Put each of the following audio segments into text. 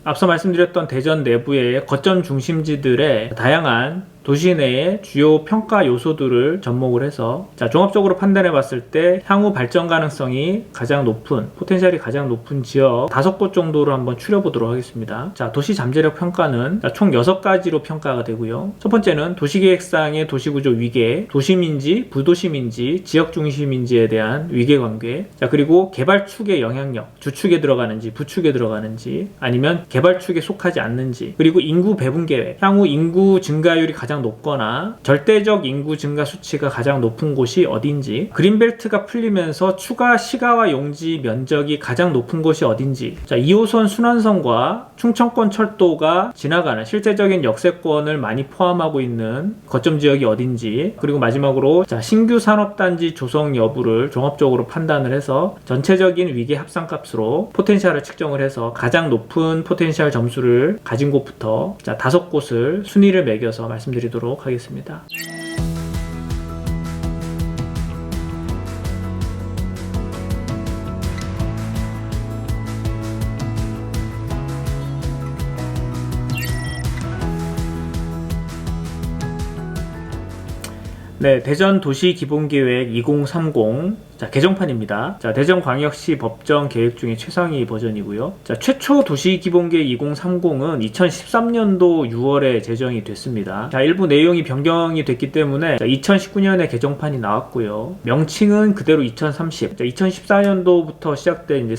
앞서 말씀드렸던 대전 내부의 거점 중심지들의 다양한 도시 내의 주요 평가 요소들을 접목을 해서 종합적으로 판단해 봤을 때 향후 발전 가능성이 가장 높은, 포텐셜이 가장 높은 지역 5곳 정도를 한번 추려보도록 하겠습니다. 도시 잠재력 평가는 총 6가지로 평가가 되고요. 첫 번째는 도시계획상의 도시구조 위계, 도심인지 부도심인지 지역 중심인지에 대한 위계관계, 그리고 개발축의 영향력, 주축에 들어가는지 부축에 들어가는지 아니면 개발축에 속하지 않는지, 그리고 인구 배분계획, 향후 인구 증가율이 가장 높거나 절대적 인구 증가 수치가 가장 높은 곳이 어딘지, 그린벨트가 풀리면서 추가 시가와 용지 면적이 가장 높은 곳이 어딘지, 2호선 순환선과 충청권 철도가 지나가는 실제적인 역세권을 많이 포함하고 있는 거점 지역이 어딘지, 그리고 마지막으로 신규 산업단지 조성 여부를 종합적으로 판단을 해서 전체적인 위계 합산값으로 포텐셜을 측정을 해서 가장 높은 포텐셜 점수를 가진 곳부터 5곳을 순위를 매겨서 말씀드리도록 하겠습니다. 네, 대전 도시기본계획 2030 개정판입니다. 대전광역시 법정 계획 중에 최상위 버전이고요. 최초 도시기본계획 2030은 2013년도 6월에 제정이 됐습니다. 일부 내용이 변경이 됐기 때문에 2019년에 개정판이 나왔고요. 명칭은 그대로 2030, 2014년도부터 시작된 이제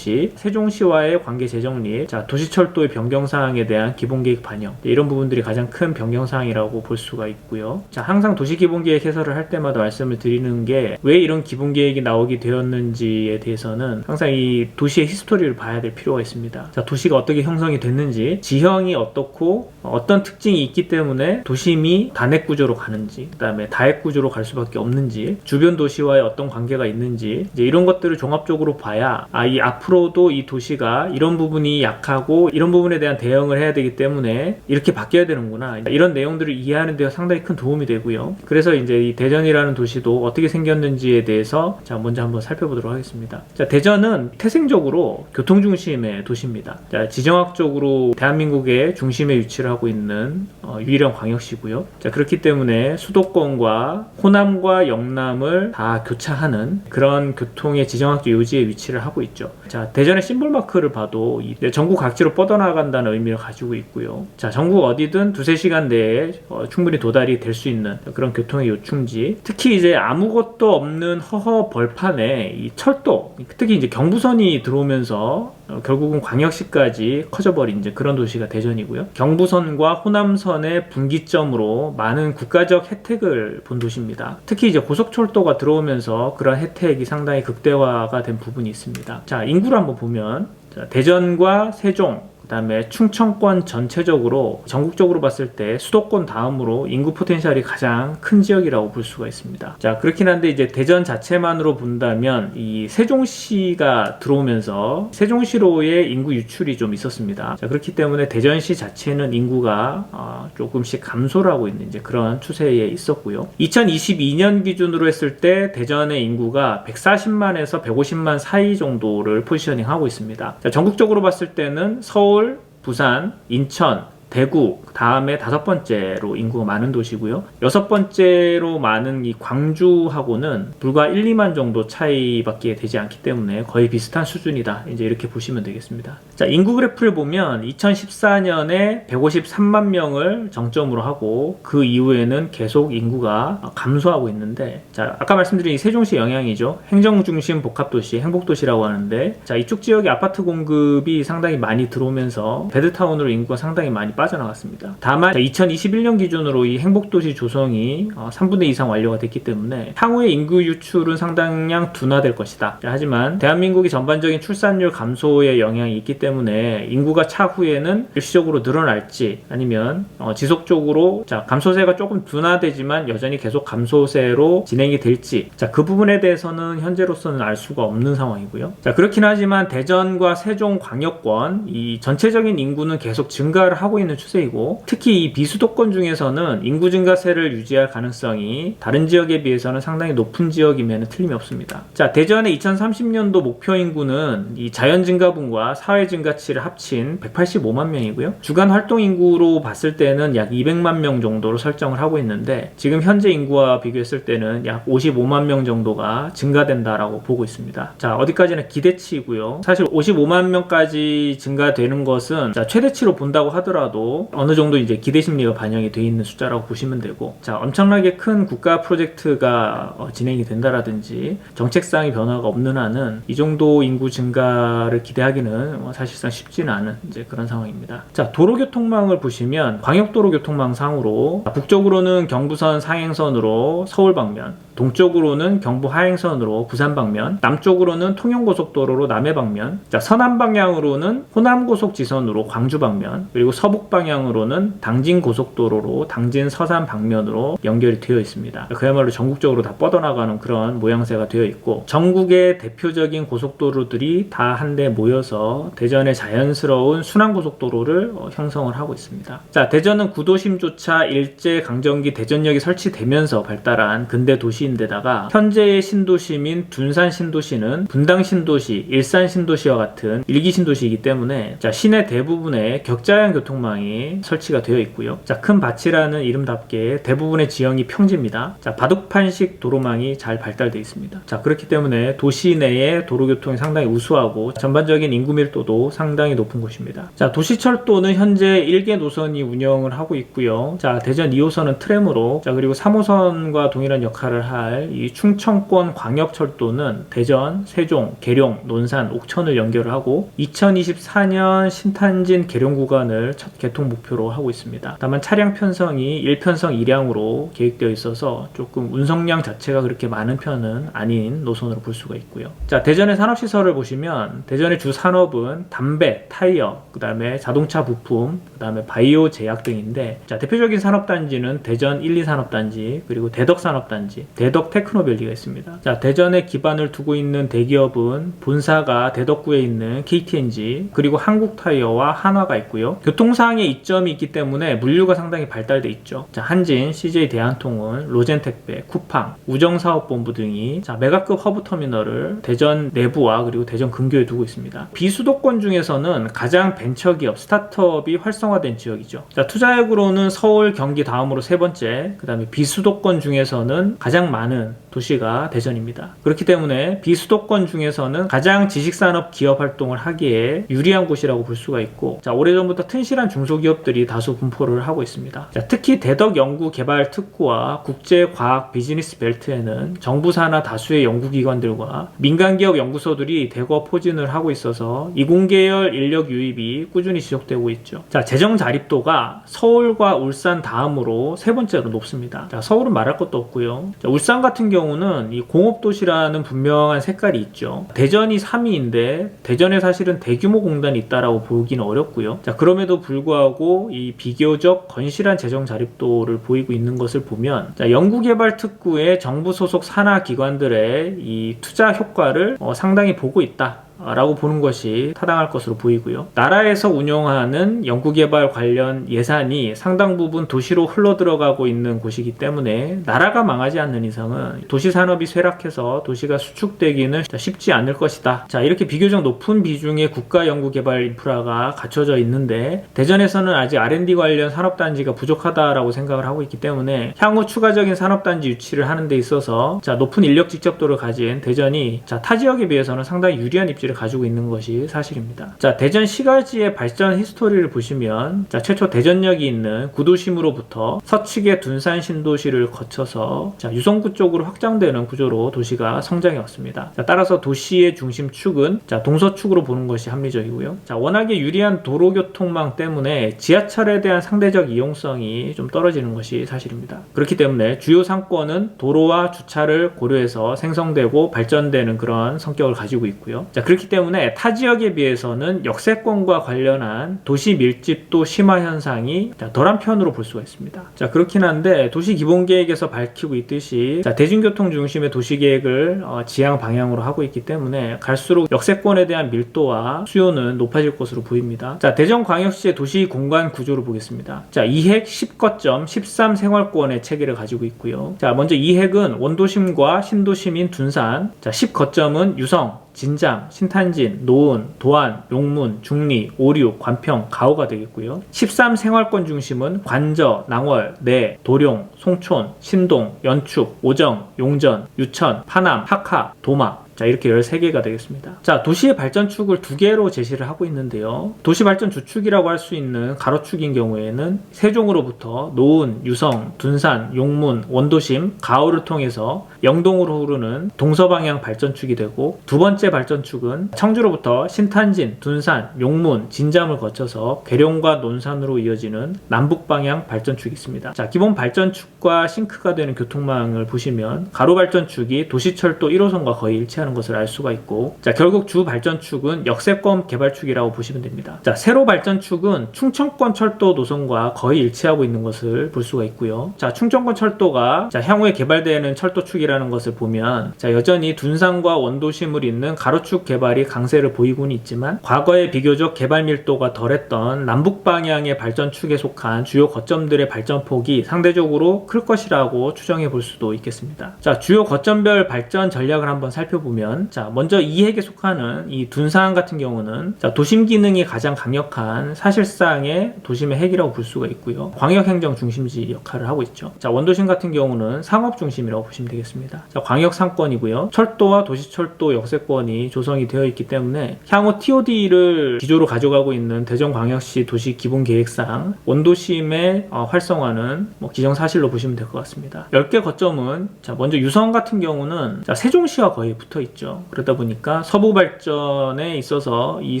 세종시와의 관계 재정립, 도시철도의 변경사항에 대한 기본계획 반영, 이런 부분들이 가장 큰 변경사항이라고 볼 수가 있고요. 항상 도시기본계획 해설을 할 때마다 말씀을 드리는 게, 왜 이런 기본계획이 나오게 되었는지에 대해서는 항상 이 도시의 히스토리를 봐야 될 필요가 있습니다. 도시가 어떻게 형성이 됐는지, 지형이 어떻고 어떤 특징이 있기 때문에 도심이 단핵 구조로 가는지, 그 다음에 다핵 구조로 갈 수밖에 없는지, 주변 도시와의 어떤 관계가 있는지, 이제 이런 것들을 종합적으로 봐야 이 앞으로도 이 도시가 이런 부분이 약하고 이런 부분에 대한 대응을 해야 되기 때문에 이렇게 바뀌어야 되는구나, 이런 내용들을 이해하는 데 상당히 큰 도움이 되고요. 그래서 이제 이 대전이라는 도시도 어떻게 생겼는지에 대해서 먼저 한번 살펴보도록 하겠습니다. 대전은 태생적으로 교통중심의 도시입니다. 지정학적으로 대한민국의 중심에 위치를 하고 있는 유일한 광역시고요. 그렇기 때문에 수도권과 호남과 영남을 다 교차하는 그런 교통의 지정학적 요지에 위치를 하고 있죠. 대전의 심볼마크를 봐도 전국 각지로 뻗어나간다는 의미를 가지고 있고요. 전국 어디든 2-3시간 내에 충분히 도달이 될 수 있는 그런 교통의 요충지, 특히 이제 아무것도 없는 허허 벌판에 이 철도, 특히 이제 경부선이 들어오면서 결국은 광역시까지 커져버린 이제 그런 도시가 대전이고요. 경부선과 호남선의 분기점으로 많은 국가적 혜택을 본 도시입니다. 특히 이제 고속철도가 들어오면서 그런 혜택이 상당히 극대화가 된 부분이 있습니다. 인구를 한번 보면 대전과 세종, 그 다음에 충청권 전체적으로 전국적으로 봤을 때 수도권 다음으로 인구 포텐셜이 가장 큰 지역이라고 볼 수가 있습니다. 그렇긴 한데 이제 대전 자체만으로 본다면 이 세종시가 들어오면서 세종시로의 인구 유출이 좀 있었습니다. 그렇기 때문에 대전시 자체는 인구가 조금씩 감소를 하고 있는 이제 그런 추세에 있었고요. 2022년 기준으로 했을 때 대전의 인구가 140만에서 150만 사이 정도를 포지셔닝 하고 있습니다. 전국적으로 봤을 때는 서울, 부산, 인천, 대구, 다음에 5번째로 인구가 많은 도시고요. 6번째로 많은 이 광주하고는 불과 1-2만 정도 차이밖에 되지 않기 때문에 거의 비슷한 수준이다, 이제 이렇게 보시면 되겠습니다. 인구 그래프를 보면 2014년에 153만 명을 정점으로 하고 그 이후에는 계속 인구가 감소하고 있는데, 아까 말씀드린 이 세종시 영향이죠. 행정중심 복합도시, 행복도시라고 하는데, 이쪽 지역에 아파트 공급이 상당히 많이 들어오면서 베드타운으로 인구가 상당히 많이 빠져나갔습니다. 다만 2021년 기준으로 이 행복도시 조성이 3분의 2 이상 완료가 됐기 때문에 향후의 인구 유출은 상당량 둔화될 것이다. 하지만 대한민국의 전반적인 출산율 감소의 영향이 있기 때문에 인구가 차후에는 일시적으로 늘어날지 아니면 지속적으로 감소세가 조금 둔화되지만 여전히 계속 감소세로 진행이 될지, 그 부분에 대해서는 현재로서는 알 수가 없는 상황이고요. 그렇긴 하지만 대전과 세종 광역권 이 전체적인 인구는 계속 증가를 하고 있는 있는 추세이고, 특히 이 비수도권 중에서는 인구 증가세를 유지할 가능성이 다른 지역에 비해서는 상당히 높은 지역임에는 틀림이 없습니다. 자, 대전의 2030년도 목표 인구는 이 자연 증가분과 사회 증가치를 합친 185만 명이고요. 주간 활동 인구로 봤을 때는 약 200만 명 정도로 설정을 하고 있는데, 지금 현재 인구와 비교했을 때는 약 55만 명 정도가 증가된다라고 보고 있습니다. 자, 어디까지나 기대치이고요. 사실 55만 명까지 증가되는 것은 최대치로 본다고 하더라도 어느 정도 이제 기대 심리가 반영이 되어 있는 숫자라고 보시면 되고, 자, 엄청나게 큰 국가 프로젝트가 진행이 된다라든지 정책상의 변화가 없는 한은 이 정도 인구 증가를 기대하기는 사실상 쉽지는 않은 이제 그런 상황입니다. 자, 도로교통망을 보시면 광역도로교통망 상으로 북쪽으로는 경부선 상행선으로 서울 방면, 동쪽으로는 경부 하행선으로 부산 방면, 남쪽으로는 통영고속도로로 남해 방면, 자, 서남 방향으로는 호남고속 지선으로 광주 방면, 그리고 서북 방향으로는 당진고속도로로 당진 서산 방면으로 연결이 되어 있습니다. 그야말로 전국적으로 다 뻗어나가는 그런 모양새가 되어 있고, 전국의 대표적인 고속도로들이 다 한데 모여서 대전의 자연스러운 순환고속도로를 형성을 하고 있습니다. 자, 대전은 구도심조차 일제 강점기 대전역이 설치되면서 발달한 근대 도시인데다가 현재의 신도시민 둔산 신도시는 분당 신도시, 일산 신도시와 같은 일기 신도시이기 때문에, 자, 시내 대부분에 격자형 교통망이 설치가 되어 있고요. 자, 큰 밭이라는 이름답게 대부분의 지형이 평지입니다. 자, 바둑판식 도로망이 잘 발달되어 있습니다. 자, 그렇기 때문에 도시 내의 도로교통이 상당히 우수하고 전반적인 인구 밀도도 상당히 높은 곳입니다. 자, 도시철도는 현재 1개 노선이 운영을 하고 있고요. 자, 대전 2호선은 트램으로, 자, 그리고 3호선과 동일한 역할을 할 이 충청권 광역철도는 대전, 세종, 계룡, 논산, 옥천을 연결을 하고 2024년 신탄진 계룡 구간을 첫 개통 목표로 하고 있습니다. 다만 차량 편성이 1편성 2량으로 계획되어 있어서 조금 운송량 자체가 그렇게 많은 편은 아닌 노선으로 볼 수가 있고요. 자, 대전의 산업시설을 보시면 대전의 주 산업은 담배, 타이어, 그 다음에 자동차 부품, 그 다음에 바이오 제약 등인데, 자, 대표적인 산업단지는 대전 1, 2 산업단지, 그리고 대덕 산업단지, 대덕 테크노밸리가 있습니다. 자, 대전에 기반을 두고 있는 대기업은 본사가 대덕구에 있는 KTNG, 그리고 한국타이어와 한화가 있고요. 교통상의 이점이 있기 때문에 물류가 상당히 발달돼 있죠. 자, 한진, CJ 대한통운, 로젠택배, 쿠팡, 우정사업본부 등이, 자, 메가급 허브터미널을 대전 내부와 그리고 대전 근교에 두고 있습니다. 비수도권 중에서는 가장 벤처기업, 스타트업이 활성화된 지역이죠. 자, 투자액으로는 서울, 경기 다음으로 세 번째, 그 다음에 비수도권 중에서는 가장 많은 도시가 대전입니다. 그렇기 때문에 비수도권 중에서는 가장 지식산업 기업 활동을 하기에 유리한 곳이라고 볼 수가 있고, 자, 오래전부터 튼실한 중소기업들이 다수 분포를 하고 있습니다. 자, 특히 대덕 연구개발 특구와 국제과학 비즈니스 벨트에는 정부 산하 다수의 연구기관들과 민간기업 연구소들이 대거 포진을 하고 있어서 이공계열 인력 유입이 꾸준히 지속되고 있죠. 자, 재정 자립도가 서울과 울산 다음으로 세 번째로 높습니다. 자, 서울은 말할 것도 없고요. 자, 울산 같은 경우는 이 공업도시라는 분명한 색깔이 있죠. 대전이 3위인데 대전에 사실은 대규모 공단이 있다라고 보기는 어렵고요. 자, 그럼에도 불구하고 이 비교적 건실한 재정 자립도를 보이고 있는 것을 보면, 자, 연구개발 특구의 정부 소속 산하 기관들의 이 투자 효과를 상당히 보고 있다 라고 보는 것이 타당할 것으로 보이고요. 나라에서 운영하는 연구개발 관련 예산이 상당 부분 도시로 흘러들어가고 있는 곳이기 때문에 나라가 망하지 않는 이상은 도시산업이 쇠락해서 도시가 수축되기는 쉽지 않을 것이다. 자, 이렇게 비교적 높은 비중의 국가연구개발 인프라가 갖춰져 있는데 대전에서는 아직 R&D 관련 산업단지가 부족하다라고 생각을 하고 있기 때문에 향후 추가적인 산업단지 유치를 하는 데 있어서, 자, 높은 인력 직접도를 가진 대전이, 자, 타 지역에 비해서는 상당히 유리한 입지를 가지고 있는 것이 사실입니다. 자, 대전 시가지의 발전 히스토리를 보시면, 자, 최초 대전역이 있는 구도심으로부터 서측의 둔산 신도시를 거쳐서, 자, 유성구 쪽으로 확장되는 구조로 도시가 성장해 왔습니다. 자, 따라서 도시의 중심축은, 자, 동서축으로 보는 것이 합리적이고요. 자, 워낙에 유리한 도로교통망 때문에 지하철에 대한 상대적 이용성이 좀 떨어지는 것이 사실입니다. 그렇기 때문에 주요 상권은 도로와 주차를 고려해서 생성되고 발전되는 그런 성격을 가지고 있고요. 자, 그렇기 그렇기 때문에 타 지역에 비해서는 역세권과 관련한 도시 밀집도 심화 현상이 덜한 편으로 볼 수가 있습니다. 자, 그렇긴 한데 도시기본계획에서 밝히고 있듯이 대중교통 중심의 도시계획을 지향 방향으로 하고 있기 때문에 갈수록 역세권에 대한 밀도와 수요는 높아질 것으로 보입니다. 자, 대전광역시의 도시 공간 구조를 보겠습니다. 자, 2핵 10거점 13 생활권의 체계를 가지고 있고요. 자, 먼저 2핵은 원도심과 신도심인 둔산, 자, 10거점은 유성, 진장, 신탄진, 노은, 도안, 용문, 중리, 오류, 관평, 가오가 되겠고요. 13 생활권 중심은 관저, 낭월, 내, 도룡, 송촌, 신동, 연축, 오정, 용전, 유천, 파남, 하카, 도막, 자, 이렇게 13개가 되겠습니다. 자, 도시의 발전축을 2개로 제시를 하고 있는데요. 도시발전 주축이라고 할 수 있는 가로축인 경우에는 세종으로부터 노은, 유성, 둔산, 용문, 원도심, 가오를 통해서 영동으로 흐르는 동서방향 발전축이 되고, 두 번째 발전축은 청주로부터 신탄진, 둔산, 용문, 진잠을 거쳐서 계룡과 논산으로 이어지는 남북방향 발전축이 있습니다. 자, 기본 발전축과 싱크가 되는 교통망을 보시면 가로 발전축이 도시철도 1호선과 거의 일치하는 것을 알 수가 있고, 자, 결국 주 발전축은 역세권 개발축이라고 보시면 됩니다. 자, 세로 발전축은 충청권 철도 노선과 거의 일치하고 있는 것을 볼 수가 있고요. 자, 충청권 철도가 향후에 개발되는 철도축이라는 것을 보면, 자, 여전히 둔산과 원도심을 잇는 가로축 개발이 강세를 보이고는 있지만, 과거에 비교적 개발 밀도가 덜했던 남북 방향의 발전축에 속한 주요 거점들의 발전폭이 상대적으로 클 것이라고 추정해 볼 수도 있겠습니다. 자, 주요 거점별 발전 전략을 한번 살펴보면, 자, 먼저 2핵에 속하는 이 둔산 같은 경우는 도심 기능이 가장 강력한 사실상의 도심의 핵이라고 볼 수가 있고요. 광역행정 중심지 역할을 하고 있죠. 자, 원도심 같은 경우는 상업 중심이라고 보시면 되겠습니다. 자, 광역 상권이고요. 철도와 도시철도 역세권이 조성이 되어 있기 때문에 향후 TOD를 기조로 가져가고 있는 대전광역시 도시기본계획상 원도심의 활성화는 기정사실로 보시면 될 것 같습니다. 10개 거점은, 자, 먼저 유성 같은 경우는 세종시와 거의 붙어 있죠. 그러다 보니까 서부 발전에 있어서 이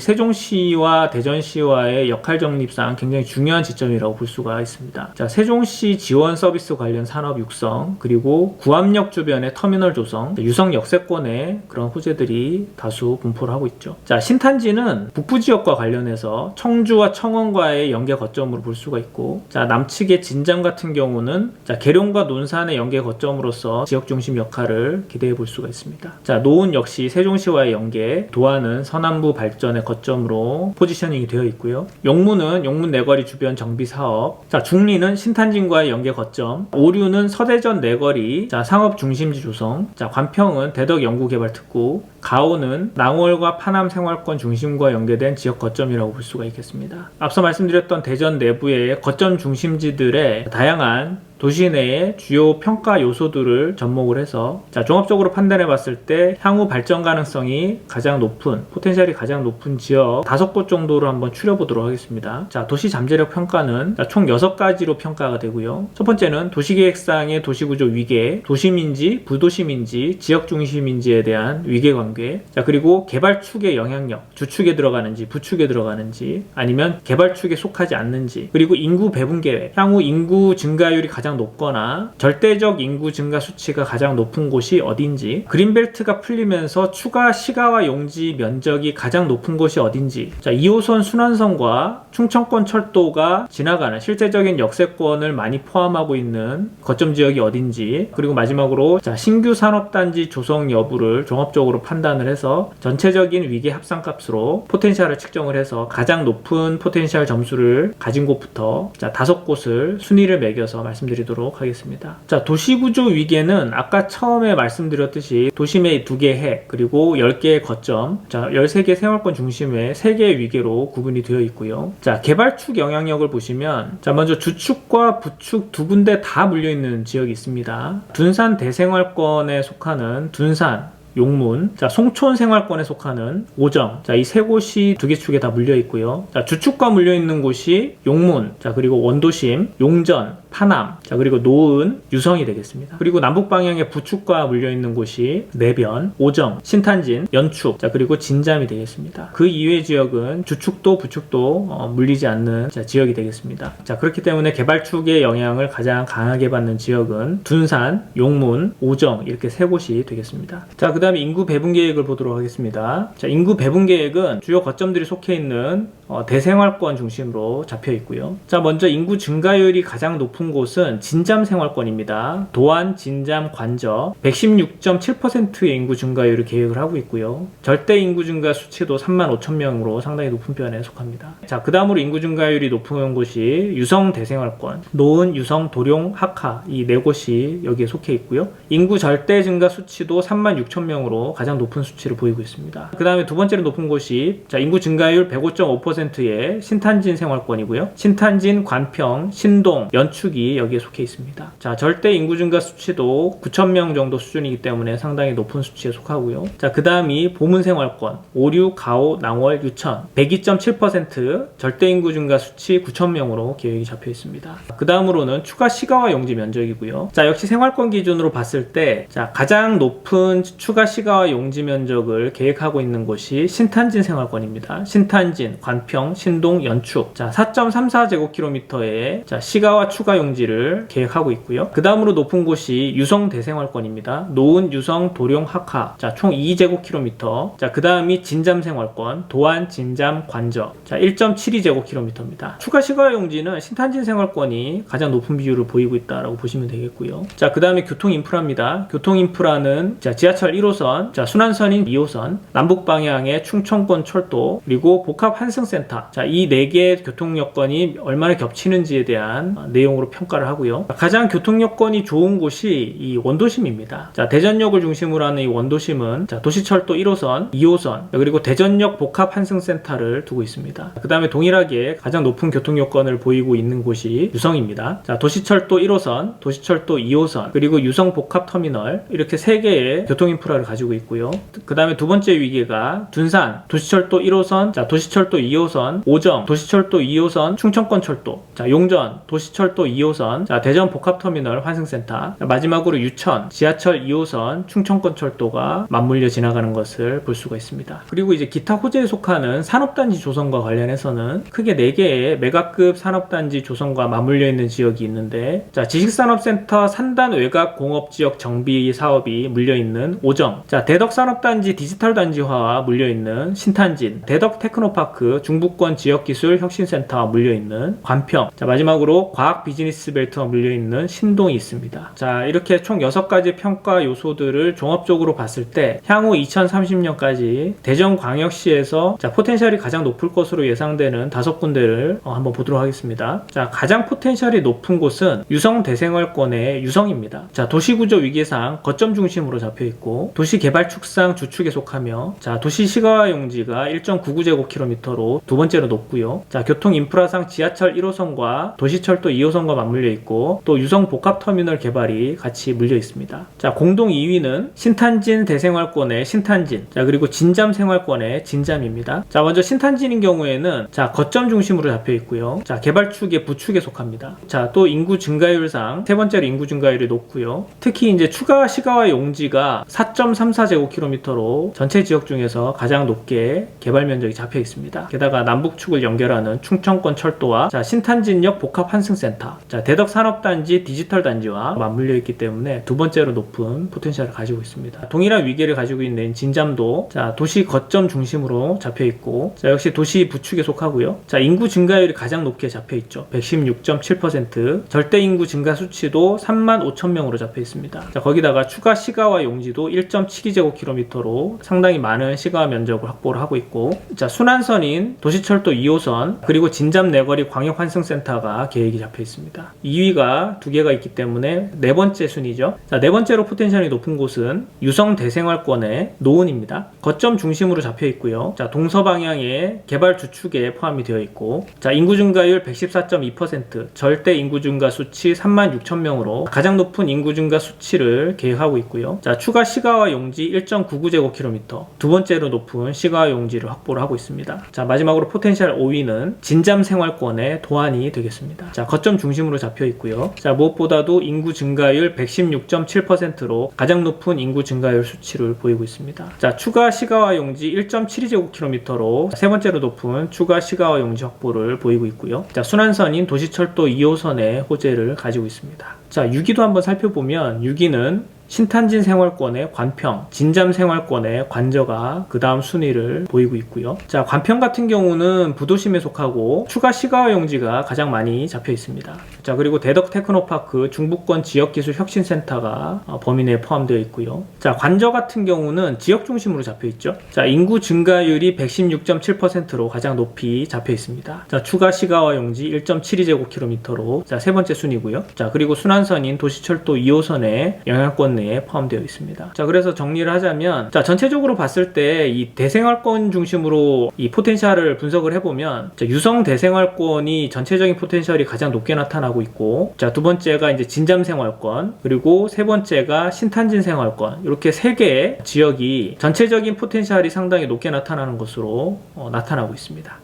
세종시와 대전시와의 역할 정립상 굉장히 중요한 지점이라고 볼 수가 있습니다. 자, 세종시 지원 서비스 관련 산업 육성, 그리고 구암역 주변의 터미널 조성, 유성 역세권의 그런 호재들이 다수 분포를 하고 있죠. 자, 신탄지는 북부 지역과 관련해서 청주와 청원과의 연계 거점으로 볼 수가 있고, 자, 남측의 진장 같은 경우는 계룡과 논산의 연계 거점으로서 지역 중심 역할을 기대해 볼 수가 있습니다. 자, 노은 역시 세종시와의 연계, 도안은 서남부 발전의 거점으로 포지셔닝이 되어 있고요. 용문은 용문 내거리 주변 정비 사업, 자, 중리는 신탄진과의 연계 거점, 오류는 서대전 내거리, 자, 상업 중심지 조성, 자, 관평은 대덕 연구개발 특구, 가오는 낭월과 파남 생활권 중심과 연계된 지역 거점이라고 볼 수가 있겠습니다. 앞서 말씀드렸던 대전 내부의 거점 중심지들의 다양한 도시 내의 주요 평가 요소들을 접목을 해서, 자, 종합적으로 판단해 봤을 때 향후 발전 가능성이 가장 높은, 포텐셜이 가장 높은 지역 5곳 정도를 한번 추려보도록 하겠습니다. 자, 도시 잠재력 평가는 총 6가지로 평가가 되고요. 첫 번째는 도시계획상의 도시구조 위계, 도심인지 부도심인지 지역 중심인지에 대한 위계관계, 자, 그리고 개발축의 영향력, 주축에 들어가는지 부축에 들어가는지, 아니면 개발축에 속하지 않는지, 그리고 인구 배분계획, 향후 인구 증가율이 가장 높거나 절대적 인구 증가 수치가 가장 높은 곳이 어딘지, 그린벨트가 풀리면서 추가 시가와 용지 면적이 가장 높은 곳이 어딘지, 자, 2호선 순환선과 충청권 철도가 지나가는 실제적인 역세권을 많이 포함하고 있는 거점 지역이 어딘지, 그리고 마지막으로, 자, 신규 산업단지 조성 여부를 종합적으로 판단을 해서 전체적인 위계 합산값으로 포텐셜을 측정을 해서 가장 높은 포텐셜 점수를 가진 곳부터, 자, 5곳을 순위를 매겨서 말씀드리도록 하겠습니다. 자, 도시구조 위계는 아까 처음에 말씀드렸듯이 도심의 2개 핵, 그리고 10개의 거점, 자, 13개 생활권 중심의 3개의 위계로 구분이 되어 있고요. 자, 개발축 영향력을 보시면, 자, 먼저 주축과 부축 2군데 다 물려있는 지역이 있습니다. 둔산 대생활권에 속하는 둔산, 용문, 자, 송촌 생활권에 속하는 오정, 자, 이 3곳이 2개 축에 다 물려 있고요. 자, 주축과 물려 있는 곳이 용문, 자, 그리고 원도심, 용전, 파남, 자, 그리고 노은, 유성이 되겠습니다. 그리고 남북 방향의 부축과 물려 있는 곳이 내변, 오정, 신탄진, 연축, 자, 그리고 진잠이 되겠습니다. 그 이외의 지역은 주축도 부축도 물리지 않는, 자, 지역이 되겠습니다. 자, 그렇기 때문에 개발축의 영향을 가장 강하게 받는 지역은 둔산, 용문, 오정, 이렇게 3곳이 되겠습니다. 자, 그 다음에 인구 배분 계획을 보도록 하겠습니다. 자, 인구 배분 계획은 주요 거점들이 속해 있는 대생활권 중심으로 잡혀 있고요. 자, 먼저 인구 증가율이 가장 높은 곳은 진잠 생활권입니다. 도안, 진잠, 관저 116.7%의 인구 증가율을 계획을 하고 있고요. 절대 인구 증가 수치도 35,000명으로 상당히 높은 편에 속합니다. 자, 그 다음으로 인구 증가율이 높은 곳이 유성 대생활권, 노은, 유성, 도룡, 학하 이 네 곳이 여기에 속해 있고요. 인구 절대 증가 수치도 36,000명으로 가장 높은 수치를 보이고 있습니다. 그 다음에 두 번째로 높은 곳이 자, 인구 증가율 105.5%의 신탄진 생활권이고요. 신탄진, 관평, 신동, 연축이 여기에 속해 있습니다. 자, 절대 인구 증가 수치도 9,000명 정도 수준이기 때문에 상당히 높은 수치에 속하고요. 자, 그 다음이 보문 생활권, 오류, 가오, 낭월, 유천 102.7% 절대 인구 증가 수치 9,000명으로 계획이 잡혀 있습니다. 그 다음으로는 추가 시가와 용지 면적이고요. 자, 역시 생활권 기준으로 봤을 때 자, 가장 높은 추가 시가와 용지 면적을 계획하고 있는 곳이 신탄진 생활권입니다. 신탄진, 관평, 신동, 연축 자, 4.34제곱킬로미터의 자, 시가와 추가 용지를 계획하고 있고요. 그 다음으로 높은 곳이 유성 대생활권입니다. 노은, 유성, 도룡, 학하 자, 총 2제곱킬로미터 자, 그 다음이 진잠 생활권, 도안, 진잠, 관저 자, 1.72제곱킬로미터입니다. 추가 시가와 용지는 신탄진 생활권이 가장 높은 비율을 보이고 있다라고 보시면 되겠고요. 자, 그 다음에 교통 인프라입니다. 교통 인프라는 자, 지하철 1호선, 자, 순환선인 2호선, 남북 방향의 충청권 철도, 그리고 복합 환승센터. 자, 이 네 개의 교통 여건이 얼마나 겹치는지에 대한 내용으로 평가를 하고요. 가장 교통 여건이 좋은 곳이 이 원도심입니다. 자, 대전역을 중심으로 하는 이 원도심은 자, 도시철도 1호선, 2호선, 그리고 대전역 복합 환승센터를 두고 있습니다. 그 다음에 동일하게 가장 높은 교통 여건을 보이고 있는 곳이 유성입니다. 자, 도시철도 1호선, 도시철도 2호선, 그리고 유성 복합터미널 이렇게 세 개의 교통 인프라를 가지고 있고요. 그 다음에 두 번째 위계가 둔산, 도시철도 1호선, 자, 도시철도 2호선, 오정, 도시철도 2호선, 충청권철도, 자, 용전, 도시철도 2호선, 자, 대전 복합터미널 환승센터, 자, 마지막으로 유천, 지하철 2호선, 충청권철도가 맞물려 지나가는 것을 볼 수가 있습니다. 그리고 이제 기타 호재에 속하는 산업단지 조성과 관련해서는 크게 4개의 메가급 산업단지 조성과 맞물려 있는 지역이 있는데 자, 지식산업센터 산단 외곽 공업지역 정비 사업이 물려있는 오정, 자, 대덕산업단지 디지털단지화와 물려있는 신탄진, 대덕테크노파크 중부권 지역기술혁신센터와 물려있는 관평, 자, 마지막으로 과학비즈니스벨트와 물려있는 신동이 있습니다. 자, 이렇게 총 6가지 평가 요소들을 종합적으로 봤을 때 향후 2030년까지 대전광역시에서 자, 포텐셜이 가장 높을 것으로 예상되는 5군데를 한번 보도록 하겠습니다. 자, 가장 포텐셜이 높은 곳은 유성 대생활권의 유성입니다. 자, 도시구조 위계상 거점 중심으로 잡혀있고 도시개발축상 주축에 속하며 자, 도시 시가와 용지가 1.99제곱킬로미터로 두 번째로 높고요. 자, 교통 인프라상 지하철 1호선과 도시철도 2호선과 맞물려 있고 또 유성 복합터미널 개발이 같이 물려 있습니다. 자, 공동 2위는 신탄진 대생활권의 신탄진, 자, 그리고 진잠 생활권의 진잠입니다. 자, 먼저 신탄진인 경우에는 자, 거점 중심으로 잡혀 있고요. 자, 개발축의 부축에 속합니다. 자, 또 인구 증가율상 세 번째로 인구 증가율이 높고요. 특히 이제 추가 시가와 용지가 4.34제곱킬로미터로 전체 지역 중에서 가장 높게 개발 면적이 잡혀 있습니다. 게다가 남북축을 연결하는 충청권 철도와 자, 신탄진역 복합 환승센터, 자, 대덕 산업단지 디지털 단지와 맞물려 있기 때문에 두 번째로 높은 포텐셜을 가지고 있습니다. 동일한 위계를 가지고 있는 진잠도 자, 도시 거점 중심으로 잡혀 있고 자, 역시 도시 부축에 속하고요. 자, 인구 증가율이 가장 높게 잡혀 있죠. 116.7%, 절대 인구 증가 수치도 35,000명으로 잡혀 있습니다. 자, 거기다가 추가 시가와 용지도 1.72제곱킬로미터로 상당히 많은 시가 면적을 확보를 하고 있고 자, 순환선인 도시철도 2호선 그리고 진잠 내거리 광역환승센터가 계획이 잡혀 있습니다. 2위가 두 개가 있기 때문에 네 번째 순위죠. 자, 네 번째로 포텐셜이 높은 곳은 유성 대생활권의 노은입니다. 거점 중심으로 잡혀 있고요. 자, 동서방향의 개발 주축에 포함이 되어 있고 자, 인구 증가율 114.2%, 절대 인구 증가 수치 36,000명으로 가장 높은 인구 증가 수치를 계획하고 있고요. 자, 추가 시가와 용지 1.99제곱킬로미터, 두 번째로 높은 시가와 용지를 확보를 하고 있습니다. 자, 마지막으로 포텐셜 5위는 진잠 생활권의 도안이 되겠습니다. 자, 거점 중심으로 잡혀 있고요. 자, 무엇보다도 인구 증가율 116.7%로 가장 높은 인구 증가율 수치를 보이고 있습니다. 자, 추가 시가와 용지 1.72제곱킬로미터로 세 번째로 높은 추가 시가와 용지 확보를 보이고 있고요. 자, 순환선인 도시철도 2호선의 호재를 가지고 있습니다. 자, 6위도 한번 살펴보면 6위는 신탄진 생활권의 관평, 진잠 생활권의 관저가 그 다음 순위를 보이고 있고요. 자, 관평 같은 경우는 부도심에 속하고 추가 시가화 용지가 가장 많이 잡혀 있습니다. 자, 그리고 대덕 테크노파크 중부권 지역기술혁신센터가 범위 내에 포함되어 있고요. 자, 관저 같은 경우는 지역 중심으로 잡혀 있죠. 자, 인구 증가율이 116.7%로 가장 높이 잡혀 있습니다. 자, 추가 시가화 용지 1.72제곱킬로미터로 자, 세 번째 순위고요. 자, 그리고 순환선인 도시철도 2호선의 영향권 내에 포함되어 있습니다. 자, 그래서 정리를 하자면, 자, 전체적으로 봤을 때 이 대생활권 중심으로 이 포텐셜을 분석을 해보면, 자, 유성 대생활권이 전체적인 포텐셜이 가장 높게 나타나고 있고, 자, 두 번째가 이제 진잠 생활권, 그리고 세 번째가 신탄진 생활권, 이렇게 세 개의 지역이 전체적인 포텐셜이 상당히 높게 나타나는 것으로 나타나고 있습니다.